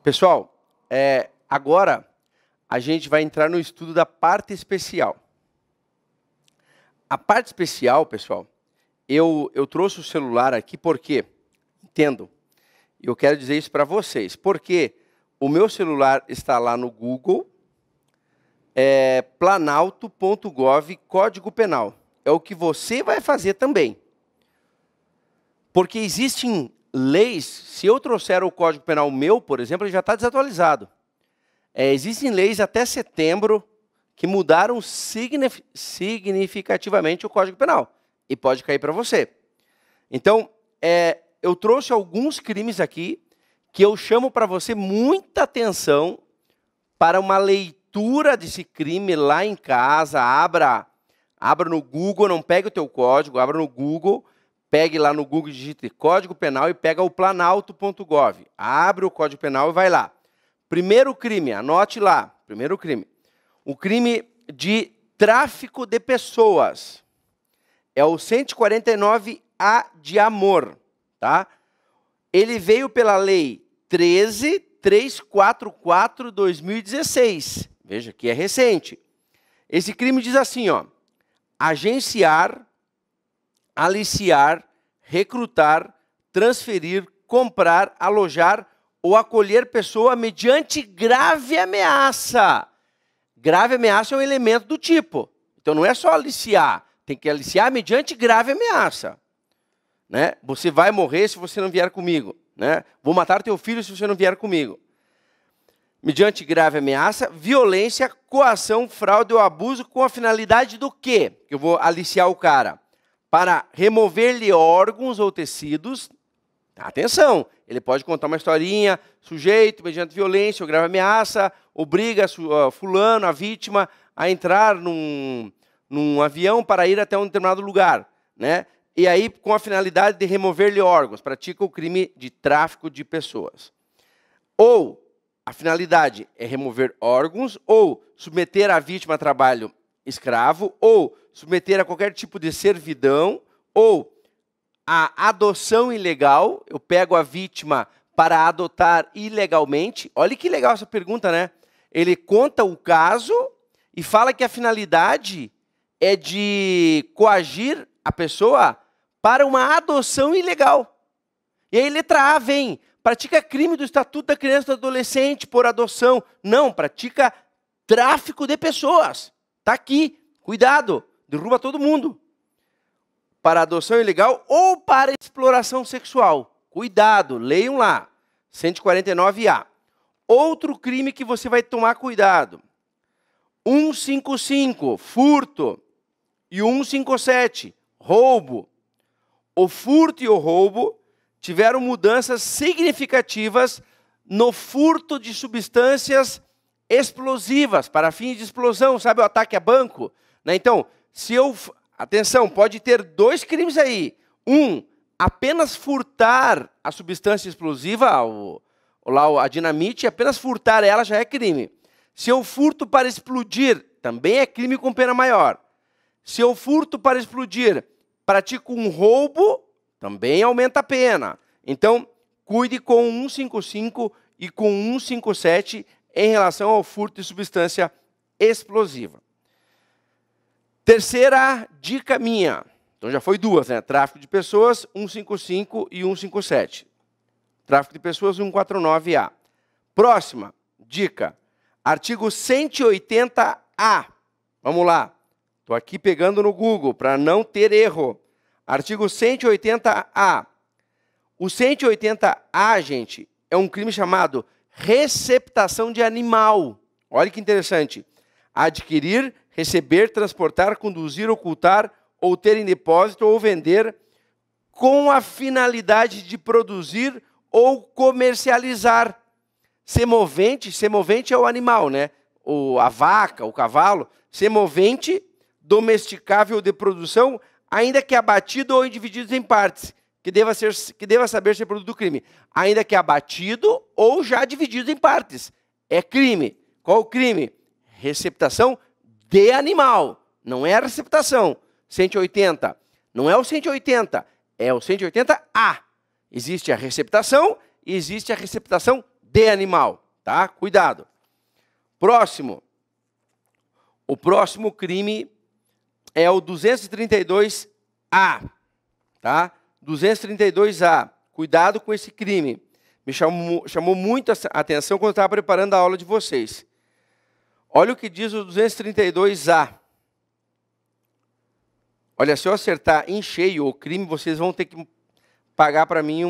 Pessoal, agora a gente vai entrar no estudo da parte especial. A parte especial, pessoal, eu trouxe o celular aqui porque, entendo, eu quero dizer isso para vocês, porque o meu celular está lá no Google, planalto.gov, Código Penal. É o que você vai fazer também. Porque existem leis, se eu trouxer o Código Penal meu, por exemplo, ele já está desatualizado. Existem leis até setembro que mudaram significativamente o Código Penal. E pode cair para você. Então, eu trouxe alguns crimes aqui que eu chamo para você muita atenção para uma leitura desse crime lá em casa. Abra no Google, não pegue o teu código, abra no Google, pegue lá no Google, digite Código Penal e pega o planalto.gov. Abre o Código Penal e vai lá. Primeiro crime, anote lá. Primeiro crime. O crime de tráfico de pessoas. É o 149A de amor. Tá? Ele veio pela lei 13.344/2016. Veja que é recente. Esse crime diz assim, ó: agenciar, aliciar, recrutar, transferir, comprar, alojar ou acolher pessoa mediante grave ameaça. Grave ameaça é um elemento do tipo. Então não é só aliciar, tem que aliciar mediante grave ameaça. Né? Você vai morrer se você não vier comigo. Né? Vou matar teu filho se você não vier comigo. Mediante grave ameaça, violência, coação, fraude ou abuso com a finalidade do quê? Eu vou aliciar o cara. Para remover-lhe órgãos ou tecidos. Atenção, ele pode contar uma historinha, sujeito, mediante violência ou grave ameaça, obriga fulano, a vítima, a entrar num avião para ir até um determinado lugar. Né? E aí, com a finalidade de remover-lhe órgãos, pratica o crime de tráfico de pessoas. Ou a finalidade é remover órgãos, ou submeter a vítima a trabalho escravo, ou submeter a qualquer tipo de servidão, ou a adoção ilegal. Eu pego a vítima para adotar ilegalmente. Olha que legal essa pergunta, né? Ele conta o caso e fala que a finalidade é de coagir a pessoa para uma adoção ilegal. E aí, letra A vem: pratica crime do Estatuto da Criança e do Adolescente por adoção. Não, pratica tráfico de pessoas. Está aqui. Cuidado, derruba todo mundo. Para adoção ilegal ou para exploração sexual. Cuidado, leiam lá. 149A. Outro crime que você vai tomar cuidado. 155, furto. E 157, roubo. O furto e o roubo tiveram mudanças significativas no furto de substâncias explosivas para fins de explosão. Sabe o ataque a banco? Né? Então, atenção, pode ter dois crimes aí. Apenas furtar a substância explosiva, a dinamite, apenas furtar ela já é crime. Se eu furto para explodir, também é crime com pena maior. Se eu furto para explodir, pratico um roubo, também aumenta a pena. Então, cuide com 155 e com 157 em relação ao furto de substância explosiva. Terceira dica minha. Então já foi duas, né? Tráfico de pessoas, 155 e 157. Tráfico de pessoas, 149A. Próxima dica. Artigo 180A. Vamos lá. Estou aqui pegando no Google para não ter erro. Artigo 180A. O 180A, gente, é um crime chamado receptação de animal. Olha que interessante. Adquirir, receber, transportar, conduzir, ocultar, ou ter em depósito, ou vender, com a finalidade de produzir ou comercializar. Semovente é o animal, né? A vaca, o cavalo. Semovente, domesticável de produção, ainda que abatido ou dividido em partes, que deva saber ser produto do crime. Ainda que abatido ou já dividido em partes. É crime. Qual o crime? Receptação de animal. Não é a receptação. 180. Não é o 180. É o 180A. Existe a receptação e existe a receptação de animal, tá? Cuidado. Próximo. O próximo crime é o 232A, tá? 232A. Cuidado com esse crime. Me chamou muito a atenção quando eu estava preparando a aula de vocês. Olha o que diz o 232A. Olha, se eu acertar em cheio o crime, vocês vão ter que pagar para mim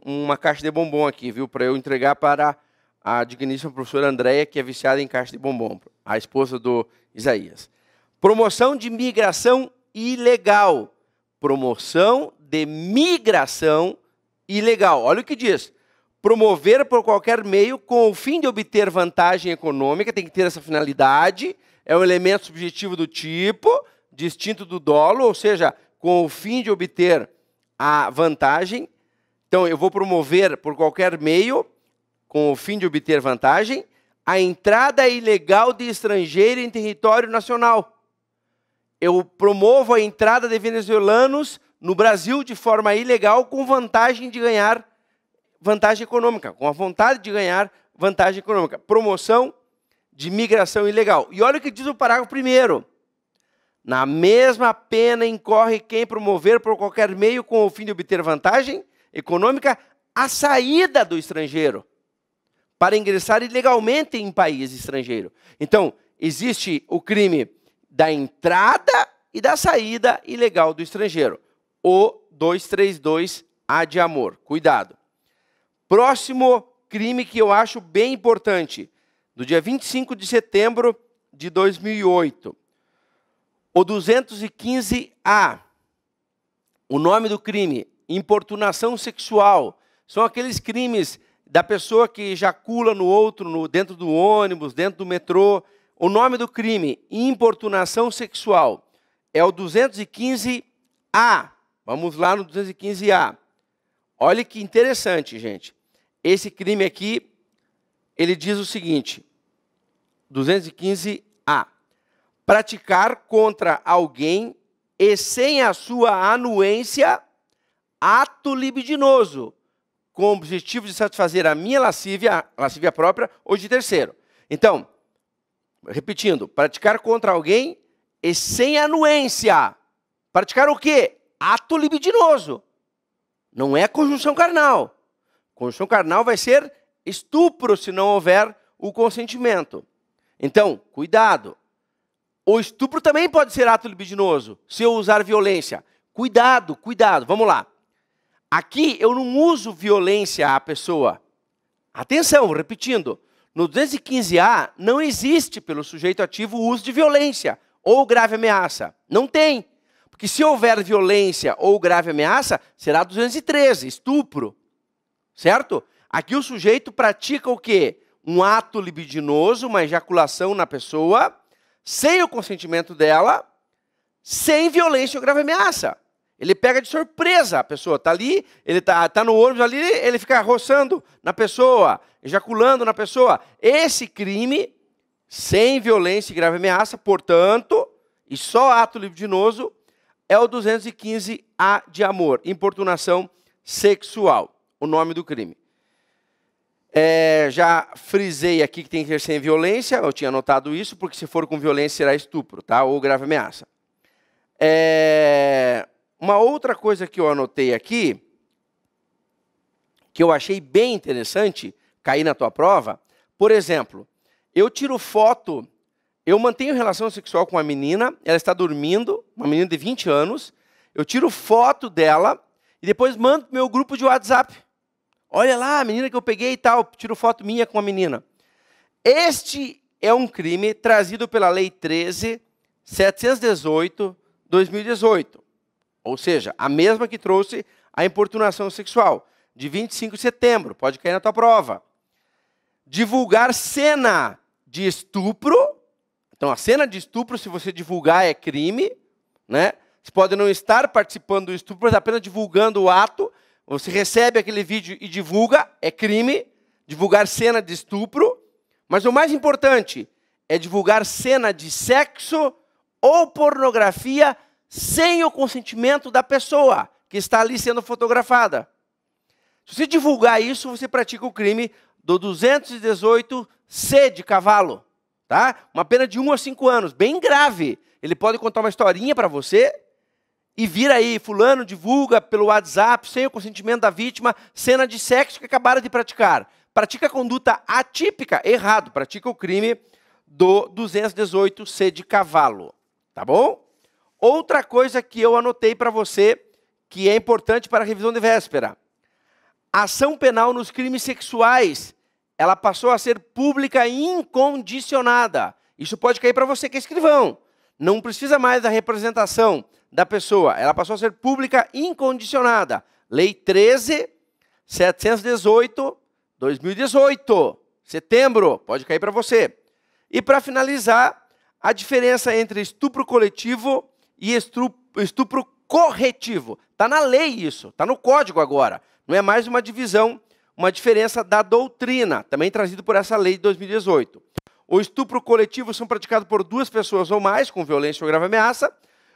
uma caixa de bombom aqui, viu? Para eu entregar para a digníssima professora Andréia, que é viciada em caixa de bombom, a esposa do Isaías. Promoção de migração ilegal. Promoção de migração ilegal. Olha o que diz. Promover por qualquer meio com o fim de obter vantagem econômica, tem que ter essa finalidade, é um elemento subjetivo do tipo, distinto do dolo, ou seja, com o fim de obter a vantagem. Então, eu vou promover por qualquer meio, com o fim de obter vantagem, a entrada ilegal de estrangeiro em território nacional. Eu promovo a entrada de venezuelanos no Brasil de forma ilegal com vantagem de ganhar vantagem econômica, com a vontade de ganhar vantagem econômica. Promoção de migração ilegal. E olha o que diz o parágrafo 1º. Na mesma pena incorre quem promover por qualquer meio com o fim de obter vantagem econômica a saída do estrangeiro para ingressar ilegalmente em país estrangeiro. Então, existe o crime da entrada e da saída ilegal do estrangeiro. O 232A de amor. Cuidado. Próximo crime que eu acho bem importante, do dia 25 de setembro de 2008. O 215A. O nome do crime, importunação sexual. São aqueles crimes da pessoa que ejacula no outro, dentro do ônibus, dentro do metrô. O nome do crime, importunação sexual, é o 215A. Vamos lá no 215A. Olha que interessante, gente. Esse crime aqui, ele diz o seguinte, 215A. Praticar contra alguém e sem a sua anuência, ato libidinoso, com o objetivo de satisfazer a minha lascívia própria ou de terceiro. Então, repetindo, praticar contra alguém e sem anuência. Praticar o quê? Ato libidinoso. Não é conjunção carnal. Conjunção carnal vai ser estupro se não houver o consentimento. Então, cuidado. O estupro também pode ser ato libidinoso, se eu usar violência. Cuidado, cuidado. Vamos lá. Aqui eu não uso violência à pessoa. Atenção, repetindo. No 215A não existe pelo sujeito ativo o uso de violência ou grave ameaça. Não tem. Porque se houver violência ou grave ameaça, será 213, estupro. Certo? Aqui o sujeito pratica o quê? Um ato libidinoso, uma ejaculação na pessoa, sem o consentimento dela, sem violência ou grave ameaça. Ele pega de surpresa a pessoa. Está ali, ele tá no ônibus ali, ele fica roçando na pessoa, ejaculando na pessoa. Esse crime, sem violência e grave ameaça, portanto, e só ato libidinoso, é o 215A de amor, importunação sexual, o nome do crime. Já frisei aqui que tem que ser sem violência, eu tinha anotado isso, porque se for com violência será estupro, tá? Ou grave ameaça. Uma outra coisa que eu anotei aqui, que eu achei bem interessante, cair na tua prova, por exemplo, eu tiro foto, eu mantenho relação sexual com uma menina, ela está dormindo, uma menina de 20 anos, eu tiro foto dela e depois mando para o meu grupo de WhatsApp. Olha lá, a menina que eu peguei e tal, tiro foto minha com a menina. Este é um crime trazido pela Lei 13.718/2018. Ou seja, a mesma que trouxe a importunação sexual, de 25 de setembro, pode cair na tua prova. Divulgar cena de estupro. Então, a cena de estupro, se você divulgar, é crime, né? Você pode não estar participando do estupro, mas apenas divulgando o ato. Você recebe aquele vídeo e divulga, é crime. Divulgar cena de estupro. Mas o mais importante é divulgar cena de sexo ou pornografia sem o consentimento da pessoa que está ali sendo fotografada. Se você divulgar isso, você pratica o crime do 218-C de cavalo. Tá? Uma pena de 1 a 5 anos, bem grave. Ele pode contar uma historinha para você e vir aí, fulano divulga pelo WhatsApp, sem o consentimento da vítima, cena de sexo que acabaram de praticar. Pratica conduta atípica, errado, pratica o crime do 218-C de cavalo. Tá bom? Outra coisa que eu anotei para você, que é importante para a revisão de véspera. A ação penal nos crimes sexuais, ela passou a ser pública e incondicionada. Isso pode cair para você que é escrivão. Não precisa mais da representação da pessoa. Ela passou a ser pública e incondicionada. Lei 13.718, 2018. Setembro, pode cair para você. E para finalizar, a diferença entre estupro coletivo e estupro corretivo. Está na lei isso, está no código agora. Não é mais uma divisão, uma diferença da doutrina, também trazido por essa lei de 2018. O estupro coletivo são praticados por 2 pessoas ou mais, com violência ou grave ameaça.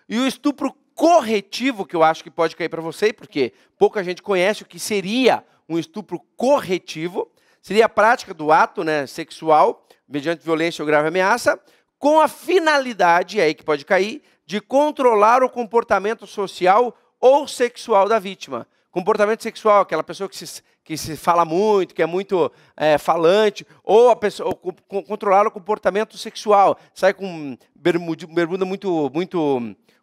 E o estupro corretivo, que eu acho que pode cair para você, porque pouca gente conhece o que seria um estupro corretivo, seria a prática do ato, né, sexual, mediante violência ou grave ameaça, com a finalidade, é aí que pode cair, de controlar o comportamento social ou sexual da vítima. Comportamento sexual, aquela pessoa que se fala muito, que é muito falante, ou a pessoa, ou controlar o comportamento sexual. Sai com bermuda muito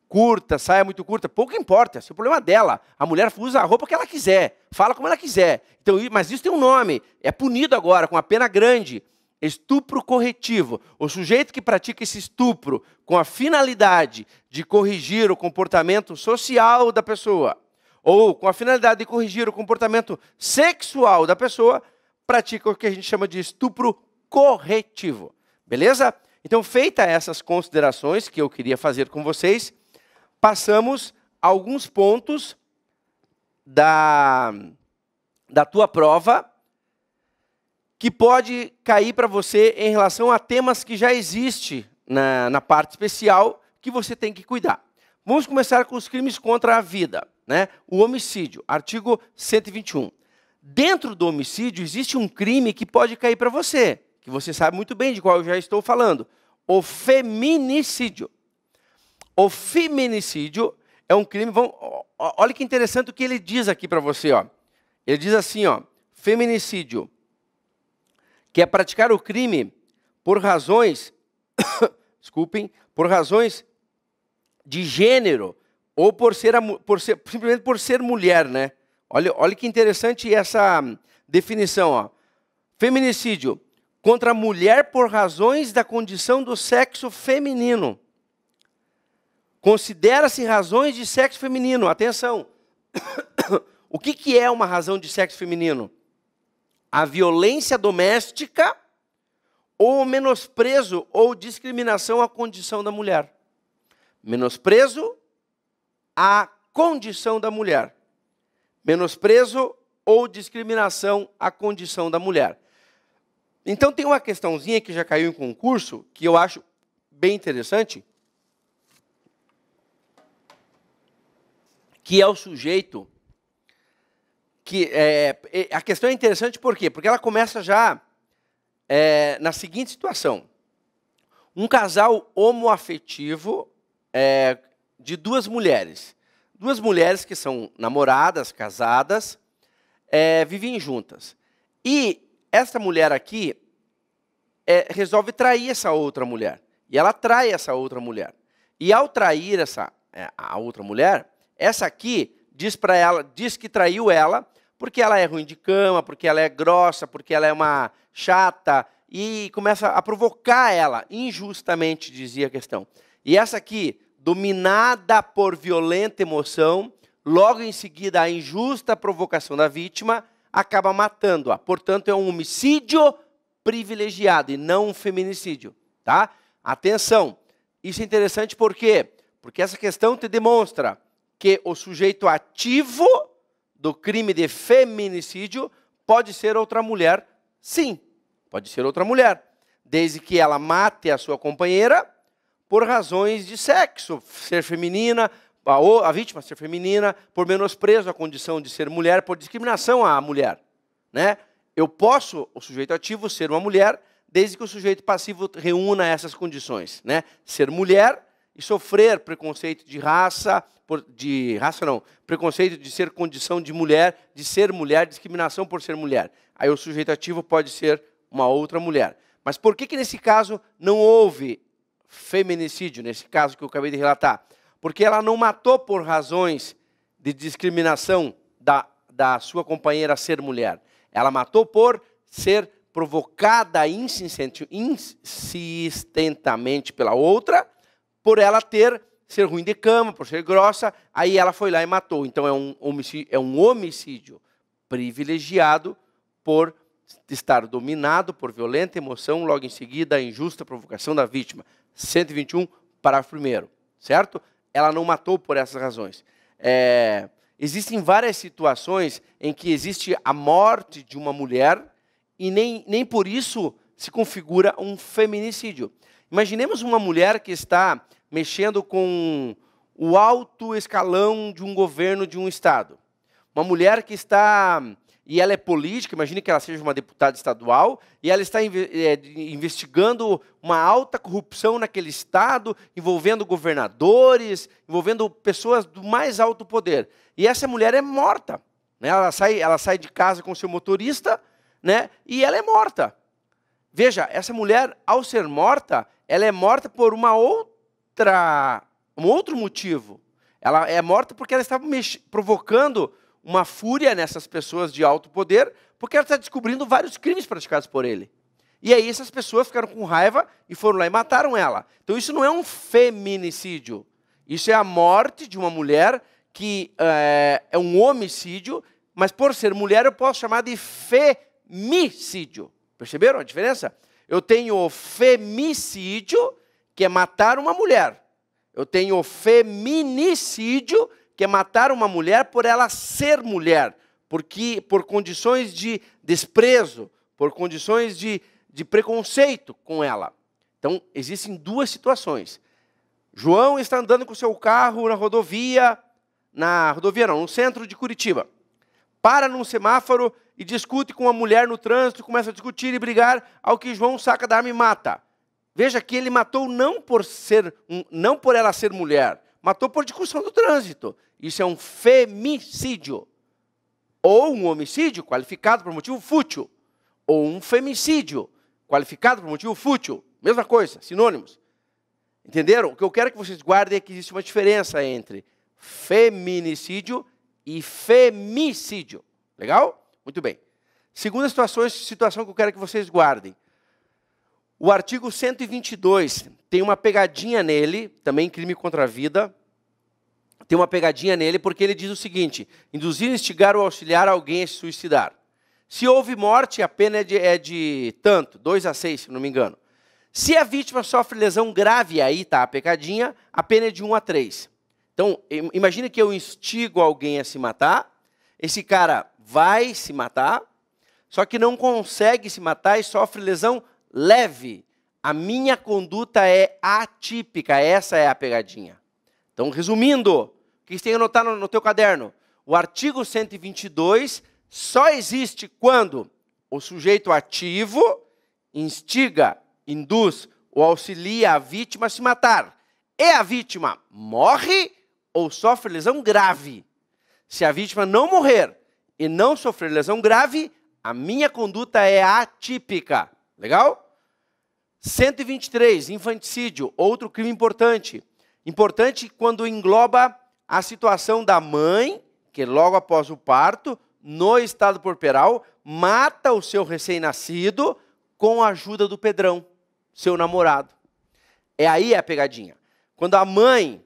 curta, saia muito curta, pouco importa, esse é o problema dela. A mulher usa a roupa que ela quiser, fala como ela quiser. Então, mas isso tem um nome, é punido agora com a pena grande. Estupro corretivo. O sujeito que pratica esse estupro com a finalidade de corrigir o comportamento social da pessoa, ou com a finalidade de corrigir o comportamento sexual da pessoa, pratica o que a gente chama de estupro corretivo. Beleza? Então, feitas essas considerações que eu queria fazer com vocês, passamos a alguns pontos da tua prova que pode cair para você em relação a temas que já existem na parte especial que você tem que cuidar. Vamos começar com os crimes contra a vida, né? O homicídio, artigo 121. Dentro do homicídio existe um crime que pode cair para você, que você sabe muito bem de qual eu já estou falando. O feminicídio. O feminicídio é um crime... olha que interessante o que ele diz aqui para você. Ó. Ele diz assim, ó, feminicídio, que é praticar o crime por razões... desculpem, por razões de gênero, ou simplesmente por ser mulher, né? Olha que interessante essa definição, ó. Feminicídio, contra a mulher por razões da condição do sexo feminino. Considera-se razões de sexo feminino. Atenção. O que é uma razão de sexo feminino? A violência doméstica ou menosprezo ou discriminação à condição da mulher. Menosprezo à condição da mulher. Menosprezo ou discriminação à condição da mulher. Então tem uma questãozinha que já caiu em concurso, que eu acho bem interessante, que é o sujeito que... a questão é interessante por quê? Porque ela começa já na seguinte situação. Um casal homoafetivo de 2 mulheres. 2 mulheres que são namoradas, casadas, vivem juntas. E essa mulher aqui resolve trair essa outra mulher. E ela trai essa outra mulher. E ao trair a outra mulher, essa aqui diz que traiu ela porque ela é ruim de cama, porque ela é grossa, porque ela é uma chata, e começa a provocar ela, injustamente, dizia a questão. E essa aqui, dominada por violenta emoção, logo em seguida a injusta provocação da vítima, acaba matando-a. Portanto, é um homicídio privilegiado e não um feminicídio. Tá? Atenção, isso é interessante por quê? Porque essa questão te demonstra que o sujeito ativo do crime de feminicídio pode ser outra mulher, sim, pode ser outra mulher, desde que ela mate a sua companheira por razões de sexo, ser feminina, a vítima ser feminina, por menosprezo à condição de ser mulher, por discriminação à mulher, né? eu posso, o sujeito ativo, ser uma mulher, desde que o sujeito passivo reúna essas condições, né? Ser mulher e sofrer preconceito de raça, preconceito de ser condição de mulher, de ser mulher, discriminação por ser mulher. Aí o sujeito ativo pode ser uma outra mulher. Mas por que nesse caso não houve feminicídio, nesse caso que eu acabei de relatar? Porque ela não matou por razões de discriminação da sua companheira ser mulher. Ela matou por ser provocada insistentemente pela outra, por ela ser ruim de cama, por ser grossa, aí ela foi lá e matou. Então é um homicídio privilegiado por estar dominado por violenta emoção, logo em seguida a injusta provocação da vítima. 121, parágrafo 1º, certo? Ela não matou por essas razões. Existem várias situações em que existe a morte de uma mulher e nem por isso se configura um feminicídio. Imaginemos uma mulher que está mexendo com o alto escalão de um governo de um estado. Uma mulher que está... E ela é política, imagine que ela seja uma deputada estadual, e ela está investigando uma alta corrupção naquele estado, envolvendo governadores, envolvendo pessoas do mais alto poder. E essa mulher é morta. Né? Ela sai de casa com seu motorista, né? E ela é morta. Veja, essa mulher, ao ser morta, ela é morta por um outro motivo. Ela é morta porque ela estava provocando uma fúria nessas pessoas de alto poder, porque ela está descobrindo vários crimes praticados por ele. E aí essas pessoas ficaram com raiva e foram lá e mataram ela. Então isso não é um feminicídio. Isso é a morte de uma mulher que é um homicídio, mas por ser mulher eu posso chamar de femicídio. Perceberam a diferença? Eu tenho o femicídio, que é matar uma mulher. Eu tenho o feminicídio, que é matar uma mulher por ela ser mulher, por condições de desprezo, por condições de preconceito com ela. Então, existem duas situações. João está andando com seu carro no centro de Curitiba. Para num semáforo e discute com uma mulher no trânsito, começa a discutir e brigar, ao que João saca da arma e mata. Veja que ele matou não por ela ser mulher, matou por discussão do trânsito. Isso é um femicídio. Ou um homicídio qualificado por motivo fútil. Ou um femicídio qualificado por motivo fútil. Mesma coisa, sinônimos. Entenderam? O que eu quero que vocês guardem é que existe uma diferença entre feminicídio e femicídio. Legal? Muito bem. Segunda situação que eu quero que vocês guardem. O artigo 122 tem uma pegadinha nele, também crime contra a vida. Tem uma pegadinha nele porque ele diz o seguinte: induzir, instigar ou auxiliar alguém a se suicidar. Se houve morte, a pena é de tanto, 2 a 6, se não me engano. Se a vítima sofre lesão grave, aí está a pegadinha, a pena é de 1 a 3. Então, imagine que eu instigo alguém a se matar, esse cara vai se matar, só que não consegue se matar e sofre lesão leve. A minha conduta é atípica, essa é a pegadinha. Então, resumindo, o que você tem que anotar no teu caderno? O artigo 122 só existe quando o sujeito ativo instiga, induz ou auxilia a vítima a se matar. E a vítima morre ou sofre lesão grave. Se a vítima não morrer e não sofrer lesão grave, a minha conduta é atípica. Legal? 123, infanticídio, outro crime importante. Importante quando engloba a situação da mãe, que logo após o parto, no estado puerperal, mata o seu recém-nascido com a ajuda do Pedrão, seu namorado. Aí a pegadinha. Quando a mãe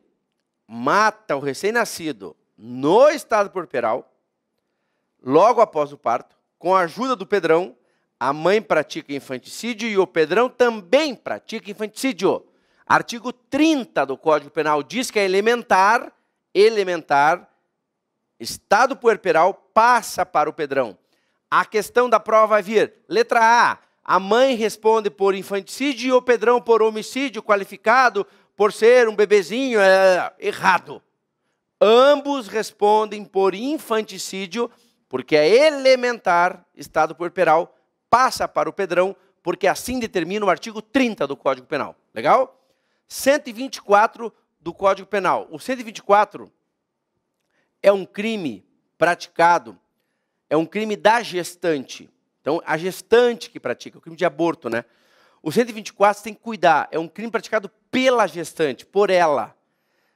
mata o recém-nascido no estado puerperal, logo após o parto, com a ajuda do Pedrão, a mãe pratica infanticídio e o Pedrão também pratica infanticídio. Artigo 30 do Código Penal diz que é elementar, estado puerperal passa para o Pedrão. A questão da prova vai vir. Letra A mãe responde por infanticídio e o Pedrão por homicídio qualificado por ser um bebezinho. Errado. Ambos respondem por infanticídio porque é elementar, estado puerperal, passa para o Pedrão, porque assim determina o artigo 30 do Código Penal. Legal? 124 do Código Penal. O 124 é um crime praticado, é um crime da gestante. Então, a gestante que pratica, o crime de aborto, né? O 124 você tem que cuidar, é um crime praticado pela gestante, por ela.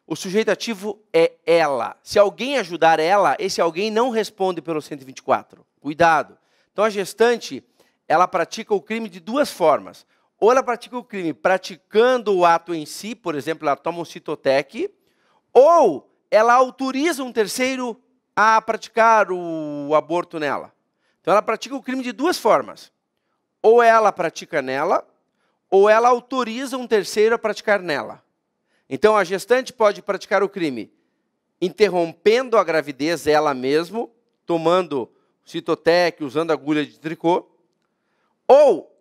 O sujeito ativo é ela. Se alguém ajudar ela, esse alguém não responde pelo 124. Cuidado. Então, a gestante, ela pratica o crime de duas formas. Ou ela pratica o crime praticando o ato em si, por exemplo, ela toma um Citotec, ou ela autoriza um terceiro a praticar o aborto nela. Então, ela pratica o crime de duas formas. Ou ela pratica nela, ou ela autoriza um terceiro a praticar nela. Então, a gestante pode praticar o crime interrompendo a gravidez ela mesma, tomando Citotec, usando agulha de tricô, ou,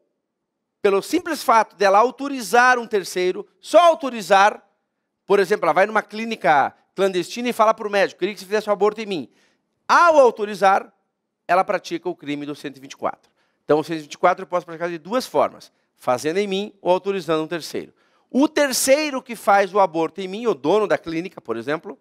pelo simples fato dela autorizar um terceiro, só autorizar, por exemplo, ela vai numa clínica clandestina e fala para o médico, queria que você fizesse um aborto em mim. Ao autorizar, ela pratica o crime do 124. Então, o 124 eu posso praticar de duas formas, fazendo em mim ou autorizando um terceiro. O terceiro que faz o aborto em mim, o dono da clínica, por exemplo,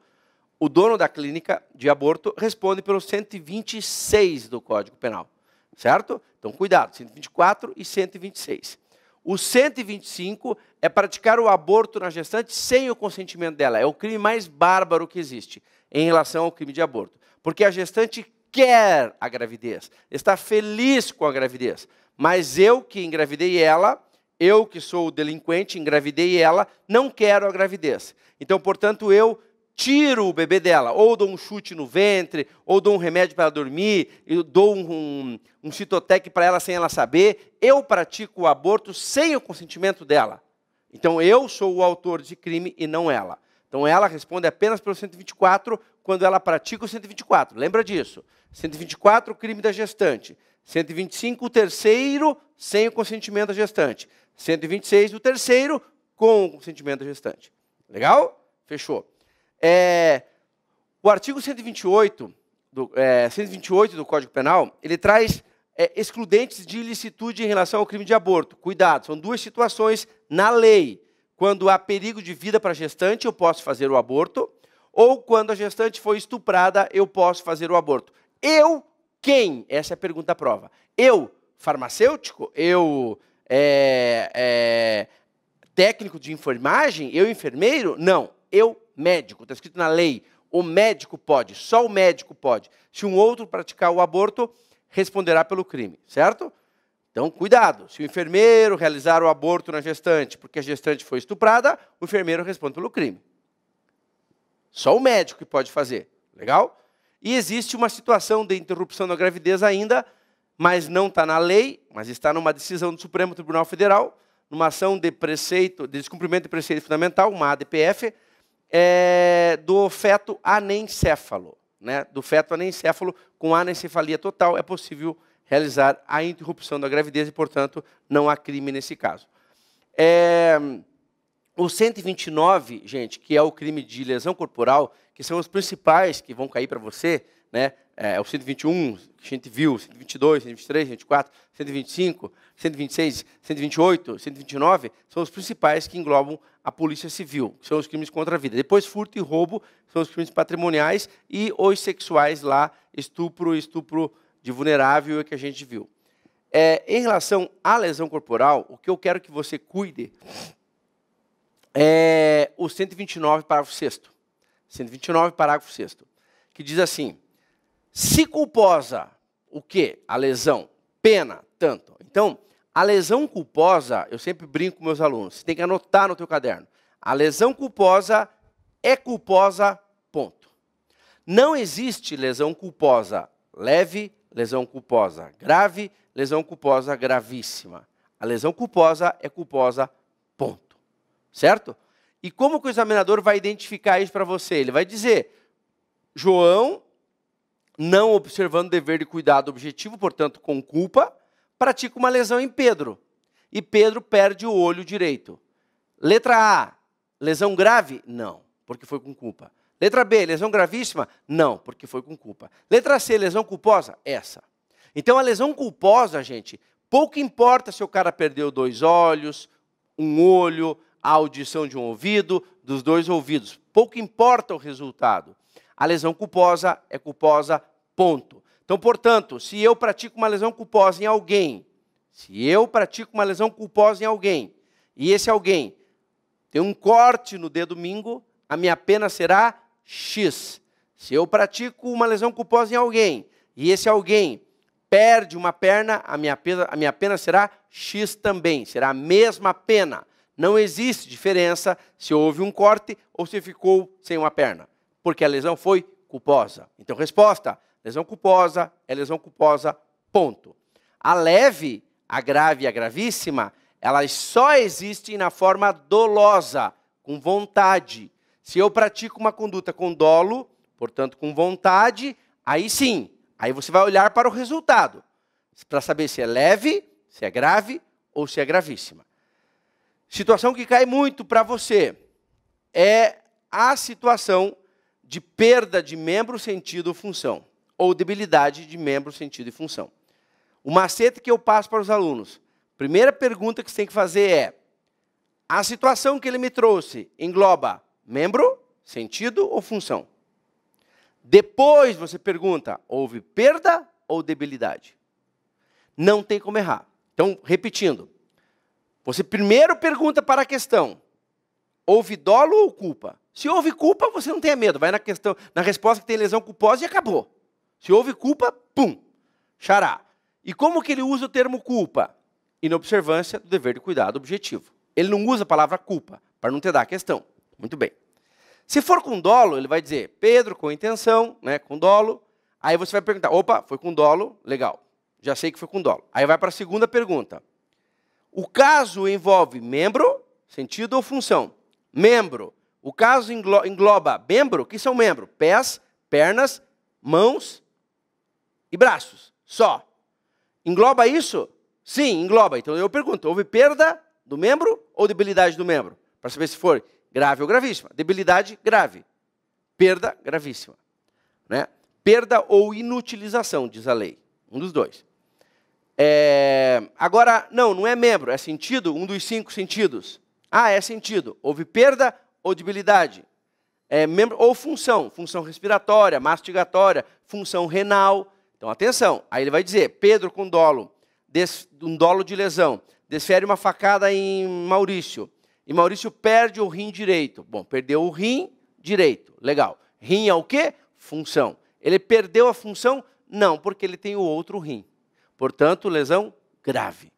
o dono da clínica de aborto responde pelo 126 do Código Penal, certo? Então, cuidado, 124 e 126. O 125 é praticar o aborto na gestante sem o consentimento dela. É o crime mais bárbaro que existe em relação ao crime de aborto. Porque a gestante quer a gravidez, está feliz com a gravidez. Mas eu que engravidei ela, eu que sou o delinquente, engravidei ela, não quero a gravidez. Então, portanto, eu tiro o bebê dela, ou dou um chute no ventre, ou dou um remédio para ela dormir, eu dou um Citotec para ela sem ela saber. Eu pratico o aborto sem o consentimento dela. Então, eu sou o autor de crime e não ela. Então, ela responde apenas pelo 124 quando ela pratica o 124. Lembra disso? 124, o crime da gestante. 125, o terceiro, sem o consentimento da gestante. 126, o terceiro, com o consentimento da gestante. Legal? Fechou. O artigo 128 do Código Penal, ele traz excludentes de ilicitude em relação ao crime de aborto. Cuidado, são duas situações na lei. Quando há perigo de vida para a gestante, eu posso fazer o aborto, ou quando a gestante foi estuprada, eu posso fazer o aborto. Eu, quem? Essa é a pergunta à prova. Eu, farmacêutico? Eu, técnico de enfermagem? Eu, enfermeiro? Não. Eu, médico. Está escrito na lei. O médico pode, só o médico pode. Se um outro praticar o aborto, responderá pelo crime, certo? Então, cuidado. Se o enfermeiro realizar o aborto na gestante porque a gestante foi estuprada, o enfermeiro responde pelo crime. Só o médico que pode fazer. Legal? E existe uma situação de interrupção da gravidez ainda, mas não está na lei, mas está numa decisão do Supremo Tribunal Federal, numa ação de descumprimento de preceito fundamental, uma ADPF, do feto anencéfalo. Né? Do feto anencéfalo com anencefalia total, é possível realizar a interrupção da gravidez e, portanto, não há crime nesse caso. O 129, gente, que é o crime de lesão corporal, que são os principais que vão cair para você, né? O 121, que a gente viu, 122, 123, 124, 125, 126, 128, 129, são os principais que englobam a Polícia Civil, que são os crimes contra a vida. Depois, furto e roubo são os crimes patrimoniais e os sexuais lá, estupro de vulnerável, é que a gente viu. Em relação à lesão corporal, o que eu quero que você cuide é o 129, parágrafo 6º. 129, parágrafo 6º, que diz assim, se culposa, o quê? A lesão, pena, tanto. Então, a lesão culposa, eu sempre brinco com meus alunos, você tem que anotar no teu caderno, a lesão culposa é culposa, ponto. Não existe lesão culposa leve, lesão culposa grave, lesão culposa gravíssima. A lesão culposa é culposa, ponto. Certo? E como que o examinador vai identificar isso para você? Ele vai dizer, João, não observando o dever de cuidado objetivo, portanto, com culpa, pratica uma lesão em Pedro. E Pedro perde o olho direito. Letra A, lesão grave? Não, porque foi com culpa. Letra B, lesão gravíssima? Não, porque foi com culpa. Letra C, lesão culposa? Essa. Então, a lesão culposa, gente, pouco importa se o cara perdeu 2 olhos, um olho, a audição de um ouvido, dos 2 ouvidos. Pouco importa o resultado. A lesão culposa é culposa, ponto. Então, portanto, se eu pratico uma lesão culposa em alguém, e esse alguém tem um corte no dedo mindinho, a minha pena será X. Se eu pratico uma lesão culposa em alguém, e esse alguém perde uma perna, a minha pena será X também, será a mesma pena. Não existe diferença se houve um corte ou se ficou sem uma perna, porque a lesão foi culposa. Então, resposta, lesão culposa é lesão culposa, ponto. A leve, a grave e a gravíssima, elas só existem na forma dolosa, com vontade. Se eu pratico uma conduta com dolo, portanto com vontade, aí sim, aí você vai olhar para o resultado, para saber se é leve, se é grave ou se é gravíssima. Situação que cai muito para você é a situação de perda de membro, sentido ou função, ou debilidade de membro, sentido e função. O macete que eu passo para os alunos, primeira pergunta que você tem que fazer é, a situação que ele me trouxe engloba membro, sentido ou função? Depois você pergunta, houve perda ou debilidade? Não tem como errar. Então, repetindo, você primeiro pergunta para a questão, houve dolo ou culpa? Se houve culpa, você não tenha medo, vai na resposta que tem lesão culposa e acabou. Se houve culpa, pum, xará. E como que ele usa o termo culpa? Inobservância do dever de cuidado objetivo. Ele não usa a palavra culpa, para não te dar a questão. Muito bem. Se for com dolo, ele vai dizer, Pedro, com intenção, né, com dolo. Aí você vai perguntar, opa, foi com dolo, legal. Já sei que foi com dolo. Aí vai para a segunda pergunta. O caso envolve membro, sentido ou função? Membro. O caso engloba membro? O que são membros? Pés, pernas, mãos e braços. Só. Engloba isso? Sim, engloba. Então eu pergunto, houve perda do membro ou debilidade do membro? Para saber se for grave ou gravíssima. Debilidade, grave. Perda, gravíssima. Né? Perda ou inutilização, diz a lei. Um dos dois. Agora, não é membro, é sentido, um dos 5 sentidos. Ah, é sentido. Houve perda ou debilidade. Membro ou função. Função respiratória, mastigatória, função renal. Então, atenção. Aí ele vai dizer, Pedro com dolo, um dolo de lesão, desfere uma facada em Maurício. E Maurício perde o rim direito. Bom, perdeu o rim direito. Legal. Rim é o quê? Função. Ele perdeu a função? Não, porque ele tem o outro rim. Portanto, lesão grave.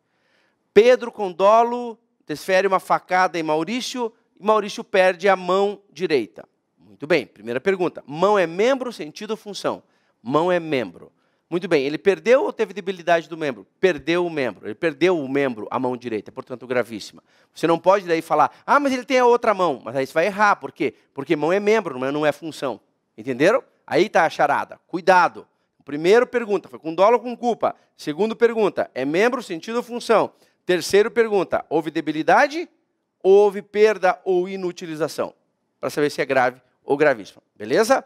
Pedro com dolo desfere uma facada em Maurício e Maurício perde a mão direita. Muito bem, primeira pergunta. Mão é membro, sentido ou função? Mão é membro. Muito bem, ele perdeu ou teve debilidade do membro? Perdeu o membro. Ele perdeu o membro, a mão direita, portanto, gravíssima. Você não pode daí falar, ah, mas ele tem a outra mão. Mas aí você vai errar, por quê? Porque mão é membro, não é função. Entenderam? Aí está a charada. Cuidado. Primeiro pergunta, foi com dolo ou com culpa? Segundo pergunta, é membro, sentido ou função? Terceiro pergunta, houve debilidade ou houve perda ou inutilização? Para saber se é grave ou gravíssimo. Beleza?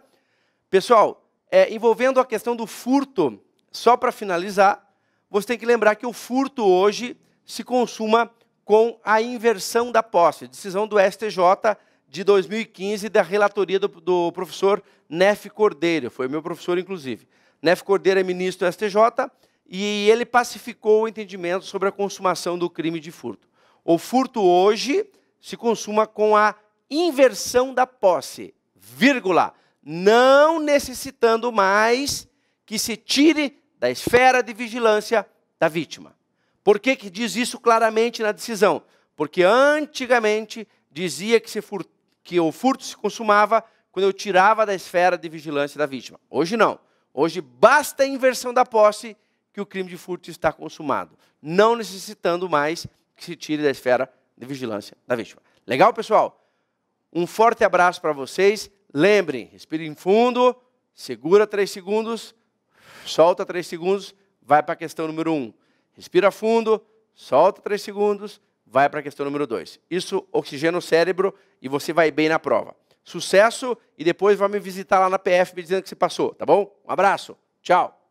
Pessoal, envolvendo a questão do furto, só para finalizar, você tem que lembrar que o furto hoje se consuma com a inversão da posse. Decisão do STJ de 2015, da relatoria do professor Neff Cordeiro. Foi meu professor, inclusive. Neff Cordeiro é ministro do STJ e ele pacificou o entendimento sobre a consumação do crime de furto. O furto hoje se consuma com a inversão da posse, vírgula, não necessitando mais que se tire da esfera de vigilância da vítima. Por que que diz isso claramente na decisão? Porque antigamente dizia que o furto se consumava quando eu tirava da esfera de vigilância da vítima. Hoje não. Hoje basta a inversão da posse que o crime de furto está consumado, não necessitando mais que se tire da esfera de vigilância da vítima. Legal, pessoal? Um forte abraço para vocês. Lembrem, respirem fundo, segura 3 segundos, solta 3 segundos, vai para a questão número 1. Respira fundo, solta 3 segundos, vai para a questão número 2. Isso oxigena o cérebro e você vai bem na prova. Sucesso e depois vai me visitar lá na PF me dizendo que você passou, tá bom? Um abraço. Tchau.